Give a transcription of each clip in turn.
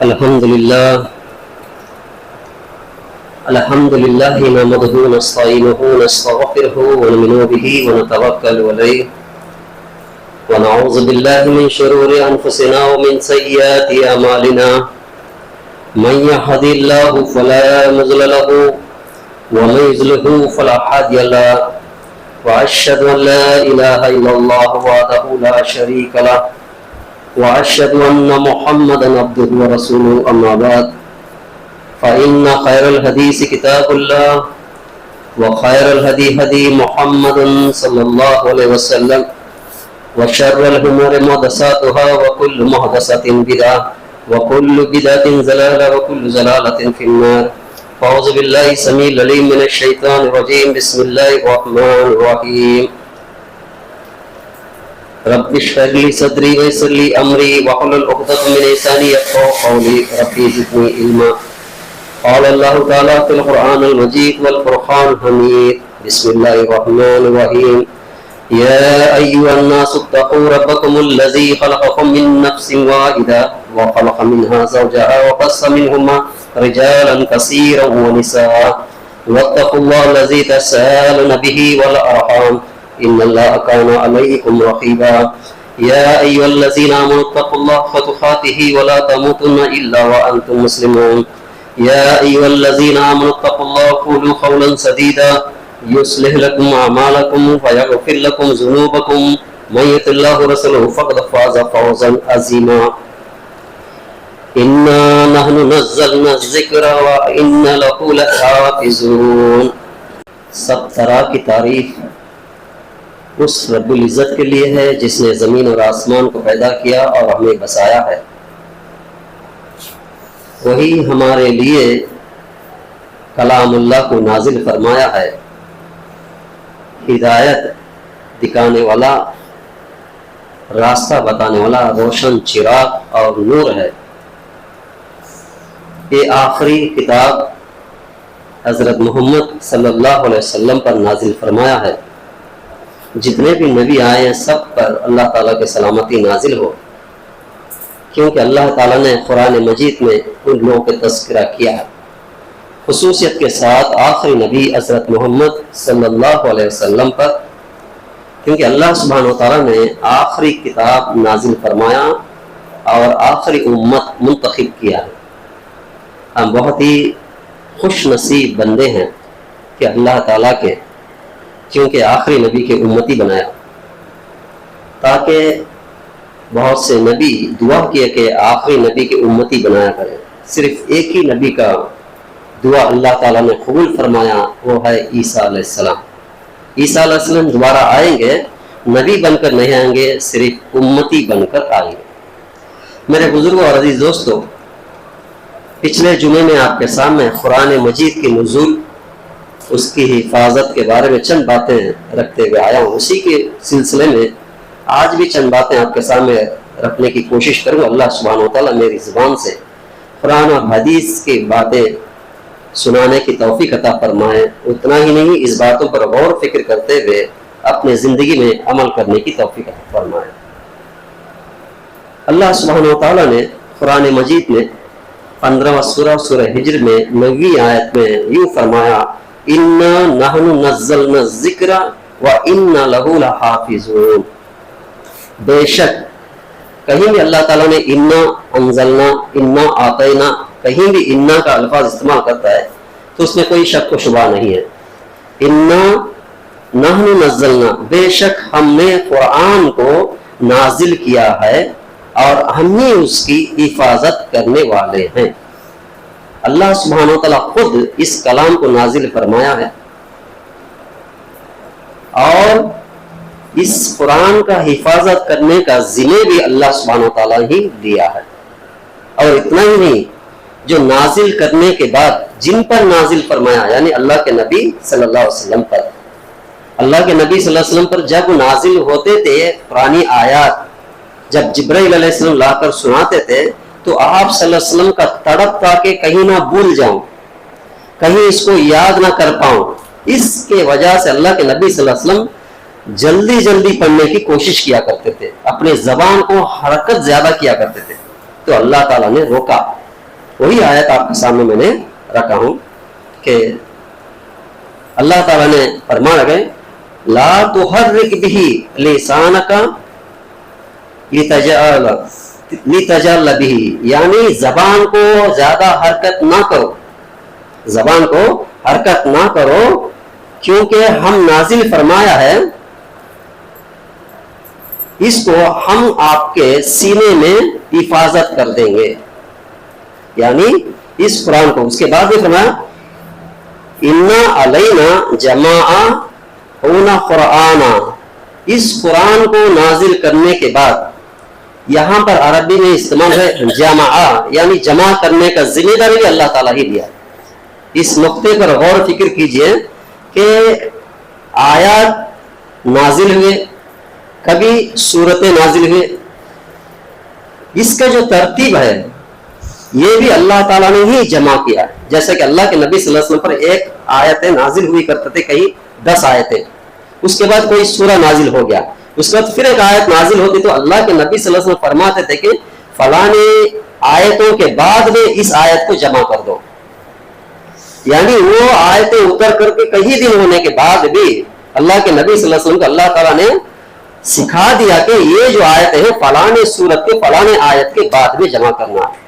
الحمد لله نحمده ونستعينه ونستغفره ونؤمن به ونتوكل عليه ونعوذ بالله من شرور أنفسنا ومن سيئات أعمالنا من يهد الله فلا مضل له ومن يضلل فلا هادي له وأشهد أن لا إله إلا الله وحده لا شريك له وأشهد أن محمدا عبده ورسوله أما بعد فإن خير الحديث كتاب الله وخير الهدي هدي محمد صلى الله عليه وسلم وشر الأمور محدثاتها وكل محدثة بدعة وكل بدعة ضلالة وكل ضلالة في النار. أعوذ بالله السميع العليم من الشيطان الرجيم. بسم الله الرحمن الرحيم. رب اشرح لي صدري ويسر لي أمري واحلل عقدة من لساني يفقهوا قولي. رب زدني علما. قال الله تعالى في القرآن المجيد والفرقان الحميد. بسم الله الرحمن الرحيم. يا أيها الناس اتقوا ربكم الذي خلقكم من نفس واحدة وخلق منها زوجها وبث منهما رجالا كثيرا ونساء واتقوا الله الذي تساءلون به والأرحام إن الله كان عليكم رقيبا. يا أيها الذين آمنوا اتقوا الله حق تقاته ولا تموتن إلا وأنتم مسلمون. يا أيها الذين آمنوا اتقوا الله وقولوا قولا سديدا يصلح لكم أعمالكم ويغفر لكم ذنوبكم من يطع الله ورسوله فقد فاز فوزا عظيما. إنا نحن نزلنا الذكر وإنا له لحافظون. سب طرح کی تعریف اس رب العزت کے لیے ہے جس نے زمین اور آسمان کو پیدا کیا اور ہمیں بسایا ہے. وہی ہمارے لیے کلام اللہ کو نازل فرمایا ہے. ہدایت دکھانے والا، راستہ بتانے والا روشن چراغ اور نور ہے. یہ آخری کتاب حضرت محمد صلی اللہ علیہ وسلم پر نازل فرمایا ہے. جتنے بھی نبی آئے ہیں سب پر اللہ تعالیٰ کی سلامتی نازل ہو، کیونکہ اللہ تعالیٰ نے قرآن مجید میں ان لوگوں کا تذکرہ کیا ہے. خصوصیت کے ساتھ آخری نبی حضرت محمد صلی اللہ علیہ وسلم پر، کیونکہ اللہ سبحانہ و تعالیٰ نے آخری کتاب نازل فرمایا اور آخری امت منتخب کیا ہے. ہم بہت ہی خوش نصیب بندے ہیں کہ اللہ تعالیٰ کے کیونکہ آخری نبی کے امتی بنایا، تاکہ بہت سے نبی دعا کیے کہ آخری نبی کے امتی بنایا کریں. صرف ایک ہی نبی کا دعا اللہ تعالیٰ نے قبول فرمایا، وہ ہے عیسیٰ علیہ السلام. عیسیٰ علیہ السلام دوبارہ آئیں گے، نبی بن کر نہیں آئیں گے، صرف امتی بن کر آئیں گے. میرے بزرگوں اور عزیز دوستو، پچھلے جمعے میں آپ کے سامنے قرآن مجید کی نزول، اس کی حفاظت کے بارے میں چند باتیں رکھتے ہوئے آیا ہوں. اسی کے سلسلے میں آج بھی چند باتیں آپ کے سامنے رکھنے کی کوشش کروں. اللہ سبحانہ و تعالیٰ میری زبان سے قرآن اور حدیث کی باتیں سنانے کی توفیق عطا فرمائے. اتنا ہی نہیں، اس باتوں پر غور و فکر کرتے ہوئے اپنے زندگی میں عمل کرنے کی توفیق عطا فرمائے. اللہ سبحانہ و تعالیٰ نے قرآن مجید میں 15واں سورہ ہجر میں 9ویں آیت میں یوں فرمایا، اِنَّا نَحْنُ نَزَّلْنَا الذِّكْرَ وَإِنَّا لَهُ لَحَافِظُونَ. بے شک کہیں بھی اللہ تعالیٰ نے انا انزلنا، انا آتینا، کہیں بھی انا کا الفاظ استعمال کرتا ہے تو اس میں کوئی شک و شبہ نہیں ہے. انا نحن نزلنا، بے شک ہم نے قرآن کو نازل کیا ہے اور ہم ہی اس کی حفاظت کرنے والے ہیں. اللہ سبحانہ و تعالیٰ خود اس کلام کو نازل فرمایا ہے اور اس قرآن کا حفاظت کرنے کا ذمہ بھی اللہ سبحانہ و تعالیٰ ہی دیا ہے. اور اتنا ہی نہیں، جو نازل کرنے کے بعد جن پر نازل فرمایا، یعنی اللہ کے نبی صلی اللہ علیہ وسلم پر، اللہ کے نبی صلی اللہ علیہ وسلم پر جب نازل ہوتے تھے پرانی آیات، جب جبرائیل علیہ السلام لا کر سناتے تھے تو آپ صلی اللہ علیہ وسلم کا تڑپ تھا کہ کہیں نہ بھول جاؤں، کہیں اس کو یاد نہ کر پاؤں. اس کے وجہ سے اللہ کے نبی صلی اللہ علیہ وسلم جلدی پڑھنے کی کوشش کیا کرتے تھے، اپنے زبان کو حرکت زیادہ کیا کرتے تھے. تو اللہ تعالیٰ نے روکا وہی آیت آپ کے سامنے میں نے رکھا ہوں کہ اللہ تعالیٰ نے فرمایا ہے لا تحرک به لسانک لتجل به، یعنی زبان کو زیادہ حرکت نہ کرو، زبان کو حرکت نہ کرو، کیونکہ ہم نازل فرمایا ہے اس کو ہم آپ کے سینے میں حفاظت کر دیں گے، یعنی اس قرآن کو۔ اس کے بعد بھی فرمایا انا علینا جماعہ قرآن، اس قرآن کو نازل کرنے کے بعد یہاں پر عربی میں استعمال ہے جماعہ، یعنی جمع کرنے کا ذمہ داری بھی اللہ تعالیٰ ہی دیا ہے۔ اس نقطے پر غور و فکر کیجئے کہ آیات نازل ہوئے، کبھی سورتیں نازل ہوئے، اس کا جو ترتیب ہے یہ بھی اللہ تعالیٰ نے ہی جمع کیا ہے۔ جیسے کہ اللہ کے نبی صلی اللہ علیہ وسلم پر ایک آیتیں نازل ہوئی کرتے تھے، کئی 10 آیتیں، اس کے بعد کوئی سورہ نازل ہو گیا، اس کے بعد پھر ایک آیت نازل ہوتی، تو اللہ کے نبی صلی اللہ علیہ وسلم فرماتے تھے کہ فلانے آیتوں کے بعد میں اس آیت کو جمع کر دو، یعنی وہ آیتیں اتر کر کے کئی دن ہونے کے بعد بھی اللہ کے نبی صلی اللہ علیہ وسلم کو اللہ تعالیٰ نے سکھا دیا کہ یہ جو آیتیں ہیں فلانے سورت کے فلانے آیت کے بعد میں جمع کرنا ہے۔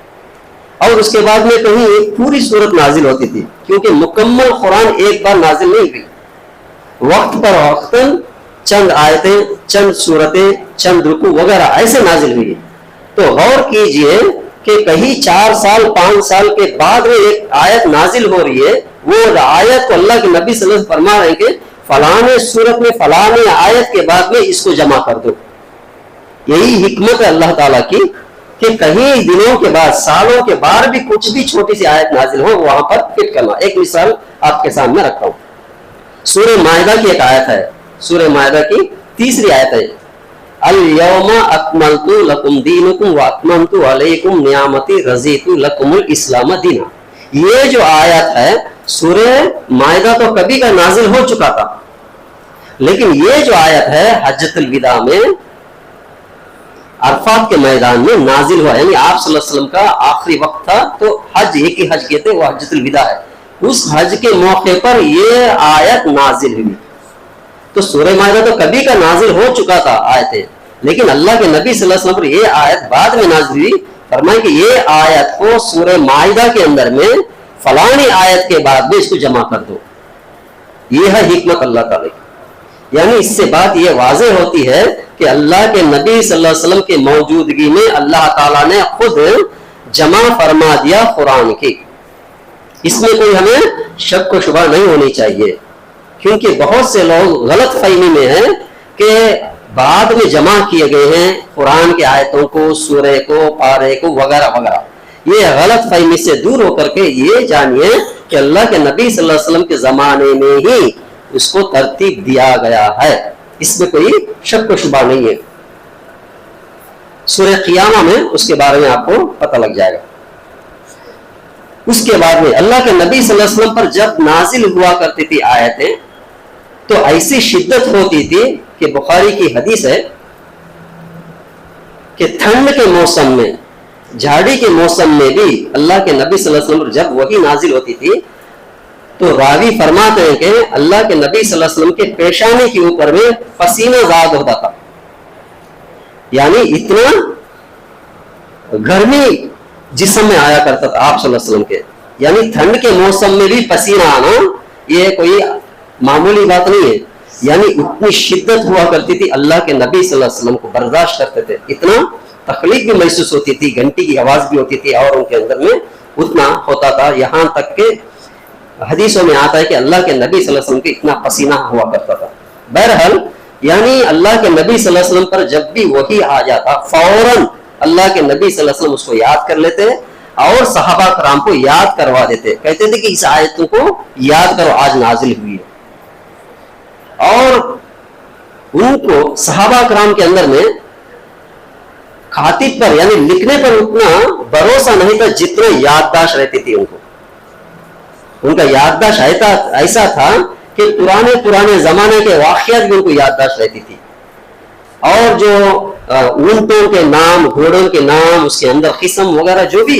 اور اس کے بعد میں کہیں ایک پوری سورت نازل ہوتی تھی، کیونکہ مکمل قرآن ایک بار نازل نہیں ہوئی، وقت پر وقتاً چند آیتیں، چند سورتیں، چند رکوع وغیرہ ایسے نازل ہوئی۔ تو غور کیجئے کہ کہیں 4 سال 5 سال کے بعد میں ایک آیت نازل ہو رہی ہے، وہ آیت کو اللہ کے نبی صلی اللہ علیہ وسلم فرما رہے ہیں کہ فلانے سورت میں فلانے آیت کے بعد میں اس کو جمع کر دو۔ یہی حکمت ہے اللہ تعالیٰ کی کہ کہیں دنوں کے بعد، سالوں کے بعد بھی کچھ بھی چھوٹی سی آیت نازل ہو وہاں پر فٹ کرنا۔ ایک مثال آپ کے سامنے رکھتا ہوں، سورہ مائدہ کی ایک آیت ہے، سورہ مائدہ کی 3 آیت ہے الیوم اکملت لکم دینکم واتممت علیکم نعمتی رضیت لکم الاسلام دینا۔ یہ جو آیت ہے سورہ مائدہ تو کبھی کا نازل ہو چکا تھا، لیکن یہ جو آیت ہے حجۃ الوداع میں عرفات کے میدان میں نازل ہوا، یعنی آپ صلی اللہ علیہ وسلم کا آخری وقت تھا، تو حج ایک ہی حج کہتے وہ حجۃ الوداع ہے، اس حج کے موقع پر یہ آیت نازل ہوئی۔ تو سورہ مائدہ تو کبھی کا نازل ہو چکا تھا آیتیں، لیکن اللہ کے نبی صلی اللہ علیہ وسلم پر یہ آیت بعد میں نازل ہوئی، فرمائے کہ یہ آیت کو سورہ مائدہ کے اندر میں فلانی آیت کے بعد میں اس کو جمع کر دو۔ یہ ہے حکمت اللہ تعالیٰ کی، یعنی اس سے بات یہ واضح ہوتی ہے کہ اللہ کے نبی صلی اللہ علیہ وسلم کی موجودگی میں اللہ تعالیٰ نے خود جمع فرما دیا قرآن کی۔ اس میں کوئی ہمیں شک و شبہ نہیں ہونی چاہیے، کیونکہ بہت سے لوگ غلط فہمی میں ہیں کہ بعد میں جمع کیے گئے ہیں قرآن کے آیتوں کو، سورہ کو، پارے کو وغیرہ وغیرہ۔ یہ غلط فہمی سے دور ہو کر کے یہ جانیے کہ اللہ کے نبی صلی اللہ علیہ وسلم کے زمانے میں ہی اس کو ترتیب دیا گیا ہے، اس میں کوئی شک و شبہ نہیں ہے۔ سورہ قیامہ میں اس کے بارے میں آپ کو پتہ لگ جائے گا۔ اس کے بعد میں اللہ کے نبی صلی اللہ علیہ وسلم پر جب نازل ہوا کرتی تھی آیتیں تو ایسی شدت ہوتی تھی کہ بخاری کی حدیث ہے کہ ٹھنڈ کے موسم میں، جھاڑی کے موسم میں بھی اللہ کے نبی صلی اللہ علیہ وسلم پر جب وحی نازل ہوتی تھی تو راوی فرماتے ہیں کہ اللہ کے نبی صلی اللہ علیہ وسلم کے پیشانی کے اوپر میں پسینہ زاد ہوتا تھا، یعنی اتنا گرمی جسم میں آیا کرتا تھا آپ صلی اللہ علیہ وسلم کے، یعنی ٹھنڈ کے موسم میں بھی پسینہ آنا یہ کوئی معمولی بات نہیں ہے، یعنی اتنی شدت ہوا کرتی تھی اللہ کے نبی صلی اللہ علیہ وسلم کو برداشت کرتے تھے، اتنا تکلیف بھی محسوس ہوتی تھی، گھنٹی کی آواز بھی ہوتی تھی اور ان کے اندر میں اتنا ہوتا تھا، یہاں تک کہ حدیثوں میں آتا ہے کہ اللہ کے نبی صلی اللہ علیہ وسلم کے اتنا پسینہ ہوا کرتا تھا۔ بہرحال یعنی اللہ کے نبی صلی اللہ علیہ وسلم پر جب بھی وحی آ جاتا فوراً اللہ کے نبی صلی اللہ علیہ وسلم اس کو یاد کر لیتے اور صحابہ کرام کو یاد کروا دیتے، کہتے تھے کہ اس آیتوں کو یاد کرو آج نازل ہوئی ہے، اور ان کو صحابہ کرام کے اندر میں خاطب پر یعنی لکھنے پر اتنا بھروسہ نہیں تھا جتنا یادداشت رہتی تھی ان کو۔ ان کا یادداشت ایسا تھا کہ پرانے زمانے کے واقعات بھی ان کو یادداشت رہتی تھی، اور جو اونٹوں کے نام، گھوڑوں کے نام، اس کے اندر قسم وغیرہ جو بھی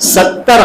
70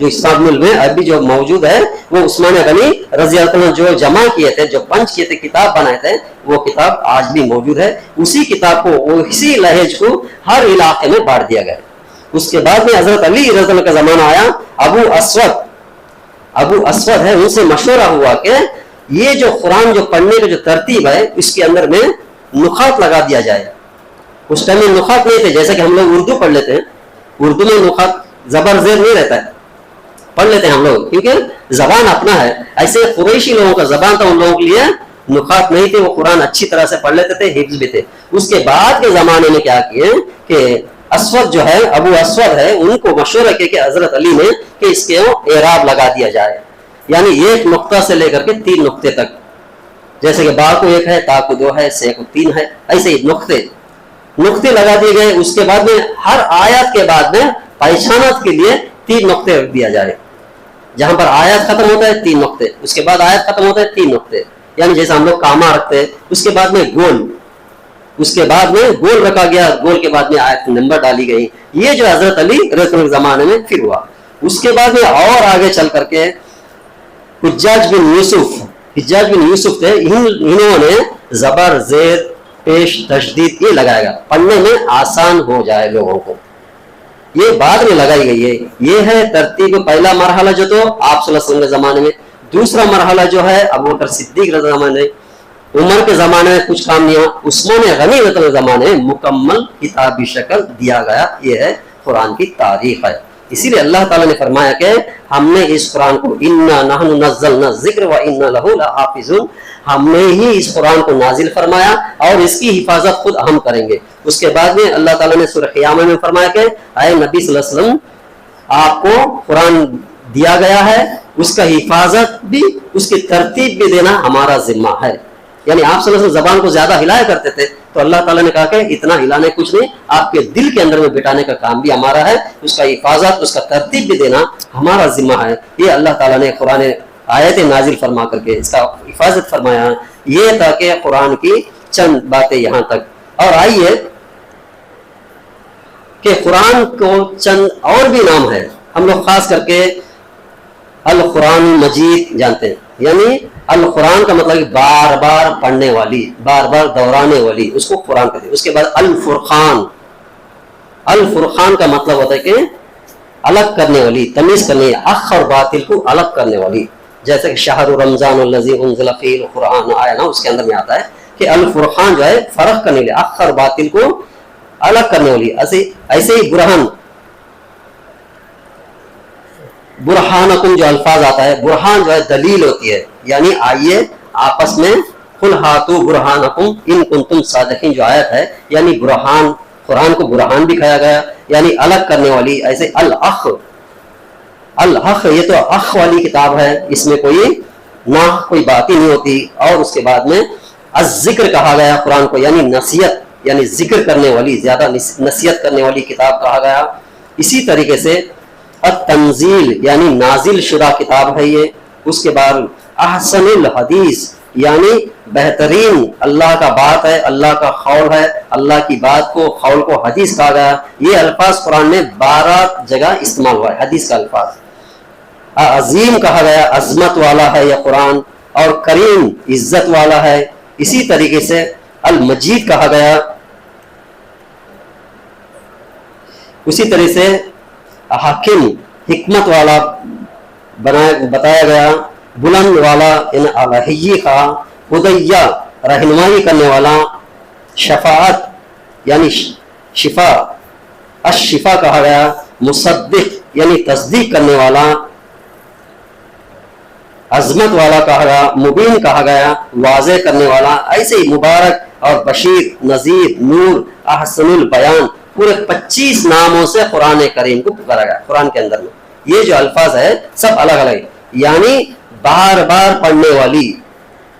جو استانبول میں ابھی جو موجود ہے وہ عثمان غنی رضی اللہ عنہ جو جمع کیے تھے، جو پنچ کیے تھے، کتاب بنائے تھے، وہ کتاب آج بھی موجود ہے. اسی کتاب کو، اسی لہج کو ہر علاقے میں بانٹ دیا گیا. اس کے بعد میں حضرت علی رضی اللہ عنہ کا زمانہ آیا. ابو اسود ہے، ان سے مشورہ ہوا کہ یہ جو قرآن جو پڑھنے کی جو ترتیب ہے اس کے اندر میں نقاط لگا دیا جائے. اس ٹائم میں نقاط نہیں تھے جیسے کہ ہم لوگ اردو پڑھ لیتے ہیں. اردو میں نقاط زبر زیر نہیں رہتا ہے، پڑھ لیتے ہیں ہم لوگ کیونکہ زبان اپنا ہے. ایسے قریشی لوگوں کا زبان تھا، ان لوگوں کے لیے نقاط نہیں تھے، وہ قرآن اچھی طرح سے پڑھ لیتے تھے، حفظ بھی تھے. اس کے بعد کے زمانے میں کیا کیے کہ اسود جو ہے، ابو اسود ہے، ان کو مشورہ کیا کہ حضرت علی نے کہ اس کے اعراب لگا دیا جائے، یعنی ایک نقطہ سے لے کر کے 3 نقطے تک، جیسے کہ با کو 1 ہے، تا کو 2 ہے، سے کو 3 ہے، ایسے ہی نقطے لگا دیے گئے. اس کے بعد میں ہر آیت کے بعد میں پہچانت کے لیے 3 نقطے رکھ دیا جائے. جہاں پر آیت ختم ہوتا ہے 3 نقطے، اس کے بعد آیت ختم ہوتا ہے 3 نقطے، یعنی جیسے ہم لوگ کاما رکھتے ہیں. اس کے بعد میں گول، اس کے بعد میں گول رکھا گیا، گول کے بعد میں آیت نمبر ڈالی گئی. یہ جو حضرت علی رضی اللہ عنہ کے زمانے میں پھر ہوا. اس کے بعد میں اور آگے چل کر کے حجاج بن یوسف تھے، انہوں نے زبر زیر پیش تشدید یہ لگائے گا پڑھنے میں آسان ہو جائے لوگوں کو. یہ بعد میں لگائی گئی ہے. یہ ہے ترتیب. پہلا مرحلہ جو تو آپ صلی اللہ علیہ وسلم کے زمانے میں، دوسرا مرحلہ جو ہے ابوبکر صدیق رضی اللہ عنہ، عمر کے زمانے میں کچھ کام نہیں ہوا، عثمان غنی رضی اللہ عنہ کے زمانے میں مکمل کتابی شکل دیا گیا. یہ ہے قرآن کی تاریخ ہے. اسی لیے اللہ تعالیٰ نے فرمایا کہ ہم نے اس قرآن کو انا نحن نزلنا الذکر وانا لہ لحافظون، ہم نے ہی اس قرآن کو نازل فرمایا اور اس کی حفاظت خود ہم کریں گے. اس کے بعد میں اللہ تعالیٰ نے سورہ قیامہ میں فرمایا کہ اے نبی صلی اللہ علیہ وسلم، آپ کو قرآن دیا گیا ہے، اس کا حفاظت بھی، اس کی ترتیب بھی دینا ہمارا ذمہ ہے. یعنی آپ صلی اللہ علیہ وسلم زبان کو زیادہ ہلایا کرتے تھے، تو اللہ تعالیٰ نے کہا کہ اتنا ہلانے کچھ نہیں، آپ کے دل کے اندر میں بٹانے کا کام بھی ہمارا ہے، اس کا حفاظت، اس کا ترتیب بھی دینا ہمارا ذمہ ہے. یہ اللہ تعالیٰ نے قرآن آیت نازل فرما کر کے اس کا حفاظت فرمایا. یہ تھا کہ قرآن کی چند باتیں یہاں تک. اور آئیے کہ قرآن کو چند اور بھی نام ہے. ہم لوگ خاص کر کے القرآن مجید جانتے ہیں، یعنی القرآن کا مطلب بار بار پڑھنے والی، بار بار دہرانے والی، اس کو قرآن کہتے ہیں. اس کے بعد الفرقان کا مطلب ہوتا ہے کہ الگ کرنے والی، تمیز کرنے، حق اور باطل کو الگ کرنے والی. جیسے کہ شہر رمضان الذی انزل فیہ القرآن آیا نا، اس کے اندر میں آتا ہے کہ الفرقان جو ہے فرق کرنے والی، حق اور باطل کو الگ کرنے والی. ایسے ہی برہانکم جو الفاظ آتا ہے، برہان جو ہے دلیل ہوتی ہے، یعنی آئیے آپس میں قل ہاتوا برہانکم ان کنتم صادقین جو آیت ہے، یعنی برہان، قرآن کو برہان بھی کہا گیا، یعنی الگ کرنے والی. ایسے الحق یہ تو اخ والی کتاب ہے، اس میں کوئی بات ہی نہیں ہوتی. اور اس کے بعد میں الذکر کہا گیا قرآن کو، یعنی نصیحت، یعنی ذکر کرنے والی، زیادہ نصیحت کرنے والی کتاب کہا گیا. اسی طریقے سے التنزیل یعنی نازل شدہ کتاب ہے یہ. اس کے بعد احسن الحدیث یعنی بہترین اللہ کا بات ہے، اللہ کا قول ہے، اللہ کی بات کو، قول کو حدیث کہا گیا. یہ الفاظ قرآن میں 12 جگہ استعمال ہوا ہے، حدیث کا الفاظ. عظیم کہا گیا، عظمت والا ہے یہ قرآن، اور کریم عزت والا ہے. اسی طریقے سے المجید کہا گیا. اسی طرح سے حاکم حکمت والا بتایا گیا، بلند والا ان الہی کا، ہدیہ رہنمائی کرنے والا، شفاعت یعنی شفا، الشفا کہا گیا، مصدق یعنی تصدیق کرنے والا، عظمت والا کہا گیا، مبین کہا گیا، واضح کرنے والا. ایسے ہی مبارک اور بشیر، نذیر، نور، احسن البیان، پورے 25 ناموں سے قرآن کریم کو پکارا گیا. قرآن کے اندر میں یہ جو الفاظ ہے سب الگ الگ، یعنی بار بار پڑھنے والی.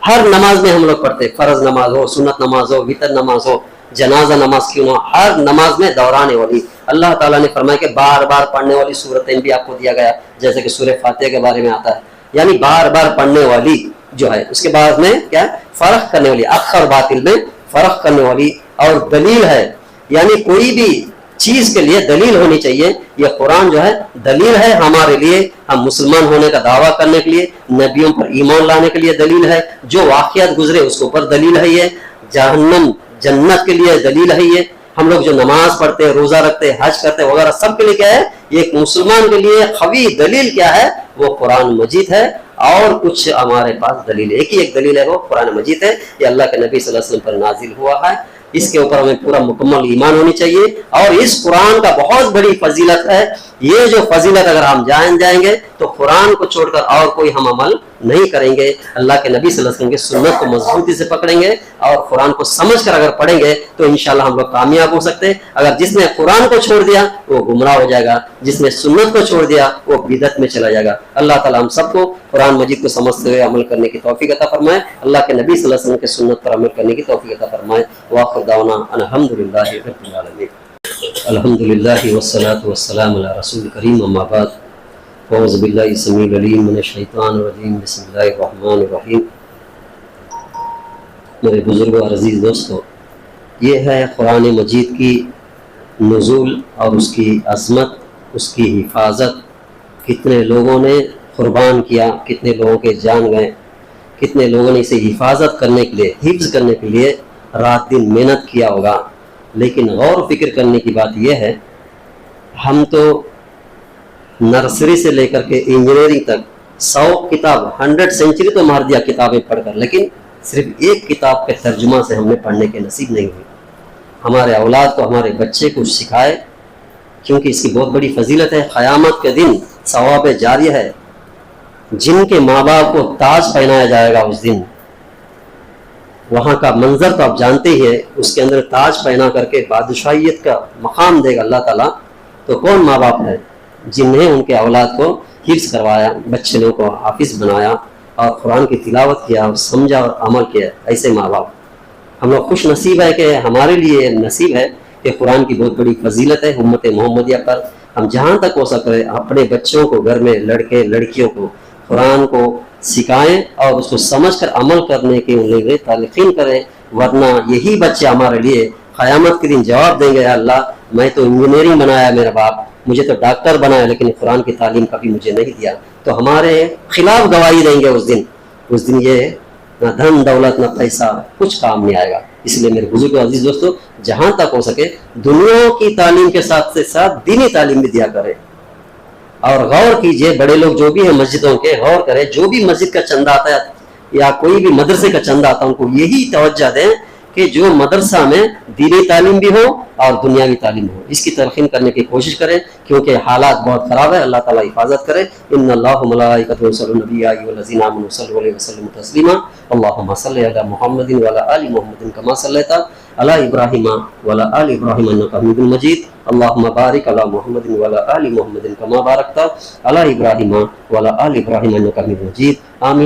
ہر نماز میں ہم لوگ پڑھتے، فرض نماز ہو، سنت نماز ہو، وتر نماز ہو، جنازہ نماز کیوں نہ ہو، ہر نماز میں دہرانے والی. اللہ تعالیٰ نے فرمایا کہ بار بار پڑھنے والی صورتیں بھی آپ کو دیا گیا، جیسے کہ سورہ فاتحہ کے بارے میں آتا ہے، یعنی بار بار پڑھنے والی جو ہے. اس کے بعد میں کیا فرق کرنے والی، حق اور باطل میں فرق کرنے والی. اور دلیل ہے، یعنی کوئی بھی چیز کے لیے دلیل ہونی چاہیے. یہ قرآن جو ہے دلیل ہے ہمارے لیے، ہم مسلمان ہونے کا دعویٰ کرنے کے لیے، نبیوں پر ایمان لانے کے لیے دلیل ہے، جو واقعات گزرے اس کے اوپر دلیل ہے، یہ جہنم جنت کے لیے دلیل ہے، یہ ہم لوگ جو نماز پڑھتے، روزہ رکھتے، حج کرتے وغیرہ سب کے لیے کیا ہے؟ یہ ایک مسلمان کے لیے قوی دلیل کیا ہے؟ وہ قرآن مجید ہے. اور کچھ ہمارے پاس دلیل ایک ہی ایک دلیل ہے، وہ قرآن مجید ہے. یہ اللہ کے نبی صلی اللہ علیہ وسلم پر نازل ہوا ہے، اس کے اوپر ہمیں پورا مکمل ایمان ہونی چاہیے. اور اس قرآن کا بہت بڑی فضیلت ہے. یہ جو فضیلت اگر ہم جائیں گے تو قرآن کو چھوڑ کر اور کوئی ہم عمل نہیں کریں گے. اللہ کے نبی صلی اللہ علیہ وسلم کی سنت کو مضبوطی سے پکڑیں گے اور قرآن کو سمجھ کر اگر پڑھیں گے تو انشاءاللہ ہم لوگ کامیاب ہو سکتے ہیں. اگر جس نے قرآن کو چھوڑ دیا وہ گمراہ ہو جائے گا، جس نے سنت کو چھوڑ دیا وہ بدعت میں چلا جائے گا. اللہ تعالیٰ ہم سب کو قرآن مجید کو سمجھتے ہوئے عمل کرنے کی توفیق عطا فرمائے. اللہ کے نبی صلی اللہ علیہ وسلم کے سنت پر عمل کرنے کی توفیق عطا فرمائے. وآخر دعوانا الحمدللہ رب العالمین. الحمدللہ والصلاة والسلام علی رسول کریم. اما بعد اعوذ باللہ السمیع العلیم من الشیطان الرجیم. بسم اللہ الرحمن الرحیم. میرے بزرگوں اور عزیز دوستو، یہ ہے قرآن مجید کی نزول اور اس کی عظمت، اس کی حفاظت. کتنے لوگوں نے قربان کیا، کتنے لوگوں کے جان گئے، کتنے لوگوں نے اسے حفاظت کرنے کے لیے، حفظ کرنے کے لیے رات دن محنت کیا ہوگا. لیکن غور و فکر کرنے کی بات یہ ہے، ہم تو نرسری سے لے کر کے انجینئرنگ تک 100 کتاب 100 سینچری تو مار دیا کتابیں پڑھ کر، لیکن صرف ایک کتاب کے ترجمہ سے ہم نے پڑھنے کے نصیب نہیں ہوئی. ہمارے اولاد کو، ہمارے بچے کو سکھائے، کیونکہ اس کی بہت بڑی فضیلت ہے. قیامت کے دن ثواب جاریہ ہے. جن کے ماں باپ کو تاج پہنایا جائے گا اس دن، وہاں کا منظر تو آپ جانتے ہی ہیں، اس کے اندر تاج پہنا کر کے بادشاہیت کا مقام دے گا اللہ تعالیٰ. تو کون ماں باپ ہے جنہیں ان کے اولاد کو حفظ کروایا، بچے لوگوں کو حافظ بنایا اور قرآن کی تلاوت کیا اور سمجھا اور عمل کیا؟ ایسے ماں باپ ہم لوگ خوش نصیب ہے کہ ہمارے لیے نصیب ہے کہ قرآن کی بہت بڑی فضیلت ہے. امت محمدیہ پر ہم جہاں تک ہو سکے اپنے بچوں کو، گھر میں لڑکے لڑکیوں کو قرآن کو سکھائیں اور اس کو سمجھ کر عمل کرنے کے لیے تلقین کریں. ورنہ یہی بچے ہمارے لیے قیامت کے دن جواب دیں گے، یا اللہ میں تو انجینئرنگ بنایا میرا باپ، مجھے تو ڈاکٹر بنایا، لیکن قرآن کی تعلیم کبھی مجھے نہیں دیا. تو ہمارے خلاف گواہی دیں گے اس دن یہ نہ دھن دولت نہ پیسہ کچھ کام نہیں آئے گا. اس لیے میرے بزرگ عزیز دوستو، جہاں تک ہو سکے دنیا کی تعلیم کے ساتھ ساتھ دینی تعلیم بھی دیا کرے. اور غور کیجئے، بڑے لوگ جو بھی ہیں مسجدوں کے، غور کریں، جو بھی مسجد کا چندہ آتا ہے یا کوئی بھی مدرسے کا چندہ آتا ہے، ان کو یہی توجہ دیں کہ جو مدرسہ میں دینی تعلیم بھی ہو اور دنیاوی تعلیم ہو. اس کی تلقین کرنے کی کوشش کریں، کیونکہ حالات بہت خراب ہے. اللہ تعالیٰ حفاظت کرے. ان اللہ ملائکۃ یصلون علی النبی والذین آمنوا صلوا علیہ وسلم تسلیما. اللهم صل علی محمد وعلی آل محمد کما صلیت علی ابراہیم وعلی آل ابراہیم انک حمید مجید. اللهم بارک علی محمد وعلی آل محمد کما بارکت علی ابراہیم وعلی آل ابراہیم انک حمید مجید. آمین.